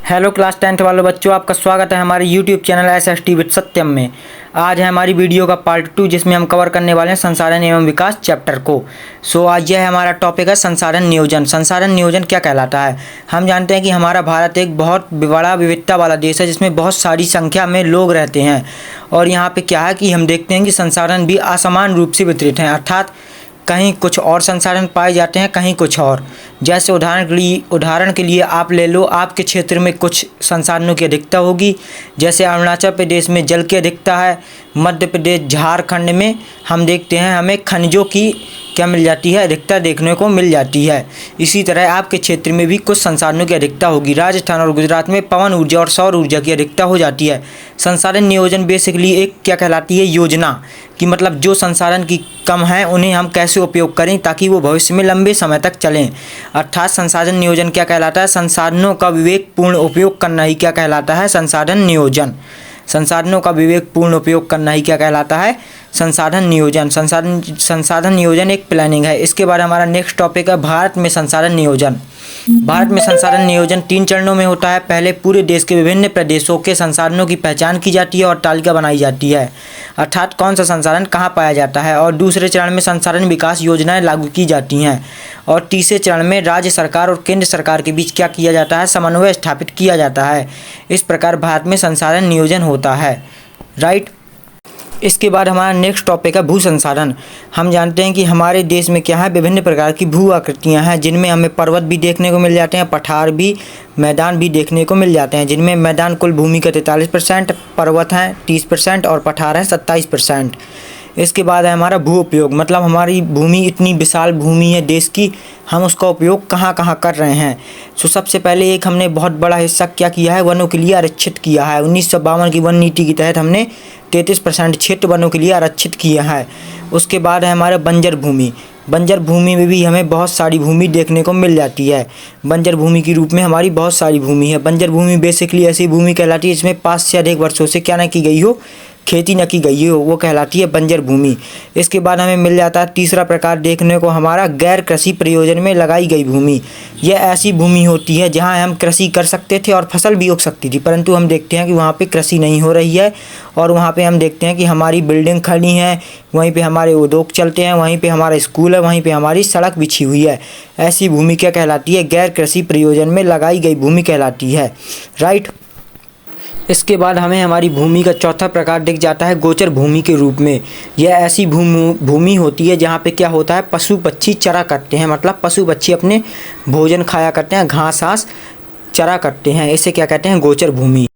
Hello class 10th वाले बच्चों, आपका स्वागत है हमारे यूट्यूब चैनल SST विद सत्यम में। आज है हमारी वीडियो का पार्ट 2 जिसमें हम कवर करने वाले हैं संसाधन एवं विकास चैप्टर को। आज यह हमारा टॉपिक है संसाधन नियोजन। संसाधन नियोजन क्या कहलाता है? हम जानते हैं कि हमारा भारत एक बहुत बड़ा विविधता वाला देश है जिसमें बहुत सारी संख्या में लोग रहते हैं। और यहाँ पर क्या है कि हम देखते हैं कि संसाधन भी असमान रूप से वितरित हैं, अर्थात कहीं कुछ और संसाधन पाए जाते हैं, कहीं कुछ और। जैसे उदाहरण के लिए आप ले लो, आपके क्षेत्र में कुछ संसाधनों की अधिकता होगी। जैसे अरुणाचल प्रदेश में जल की अधिकता है, मध्य प्रदेश झारखंड में हम देखते हैं हमें खनिजों की क्या मिल जाती है, अधिकता देखने को मिल जाती है। इसी तरह आपके क्षेत्र में भी कुछ संसाधनों की अधिकता होगी। राजस्थान और गुजरात में पवन ऊर्जा और सौर ऊर्जा की अधिकता हो जाती है। संसाधन नियोजन बेसिकली एक क्या कहलाती है, योजना कि मतलब जो संसाधन की कम है उन्हें हम कैसे उपयोग करें ताकि वो भविष्य में लंबे समय तक चलें। अर्थात संसाधन नियोजन क्या कहलाता है? संसाधनों का विवेकपूर्ण उपयोग करना ही क्या कहलाता है? संसाधन नियोजन। संसाधनों का विवेकपूर्ण उपयोग करना ही क्या कहलाता है? संसाधन नियोजन। संसाधन नियोजन एक प्लानिंग है। इसके बाद हमारा नेक्स्ट टॉपिक है भारत में संसाधन नियोजन। भारत में संसाधन नियोजन 3 चरणों में होता है। पहले पूरे देश के विभिन्न प्रदेशों के संसाधनों की पहचान की जाती है और तालिका बनाई जाती है, अर्थात कौन सा संसाधन कहाँ पाया जाता है। और दूसरे चरण में संसाधन विकास योजनाएं लागू की जाती हैं। और तीसरे चरण में राज्य सरकार और केंद्र सरकार के बीच क्या किया जाता है? समन्वय स्थापित किया जाता है। इस प्रकार भारत में संसाधन नियोजन होता है, राइट। इसके बाद हमारा नेक्स्ट टॉपिक है भू संसाधन। हम जानते हैं कि हमारे देश में क्या है, विभिन्न प्रकार की भू आकृतियाँ हैं जिनमें हमें पर्वत भी देखने को मिल जाते हैं, पठार भी, मैदान भी देखने को मिल जाते हैं। जिनमें मैदान कुल भूमि का 43%, पर्वत हैं 30% और पठार हैं 27%। इसके बाद है हमारा भू उपयोग, मतलब हमारी भूमि इतनी विशाल भूमि है देश की, हम उसका उपयोग कहाँ कहाँ कर रहे हैं। सबसे पहले एक हमने बहुत बड़ा हिस्सा क्या किया है, वनों के लिए आरक्षित किया है। 1952 की वन नीति के तहत हमने 33% क्षेत्र वनों के लिए आरक्षित किया है। उसके बाद है हमारा बंजर भूमि। बंजर भूमि में भी हमें बहुत सारी भूमि देखने को मिल जाती है। बंजर भूमि के रूप में हमारी बहुत सारी भूमि है। बंजर भूमि बेसिकली ऐसी भूमि कहलाती है जिसमें 5 से अधिक वर्षों से क्या न की गई हो, खेती न की गई हो, वो कहलाती है बंजर भूमि। इसके बाद हमें मिल जाता है तीसरा प्रकार देखने को हमारा गैर कृषि प्रयोजन में लगाई गई भूमि। यह ऐसी भूमि होती है जहां हम कृषि कर सकते थे और फसल भी उग सकती थी, परंतु हम देखते हैं कि वहां पे कृषि नहीं हो रही है और वहां पे हम देखते हैं कि हमारी बिल्डिंग खड़ी हैं, वहीं पे हमारे उद्योग चलते हैं, वहीं पे हमारा स्कूल है, वहीं पे हमारी सड़क बिछी हुई है। ऐसी भूमि क्या कहलाती है? गैर कृषि प्रयोजन में लगाई गई भूमि कहलाती है, राइट। इसके बाद हमें हमारी भूमि का चौथा प्रकार दिख जाता है गोचर भूमि के रूप में। यह ऐसी भूमि होती है जहाँ पे क्या होता है, पशु पक्षी चरा करते हैं, मतलब पशु पक्षी अपने भोजन खाया करते हैं, घास आस चरा करते हैं। इसे क्या कहते हैं? गोचर भूमि।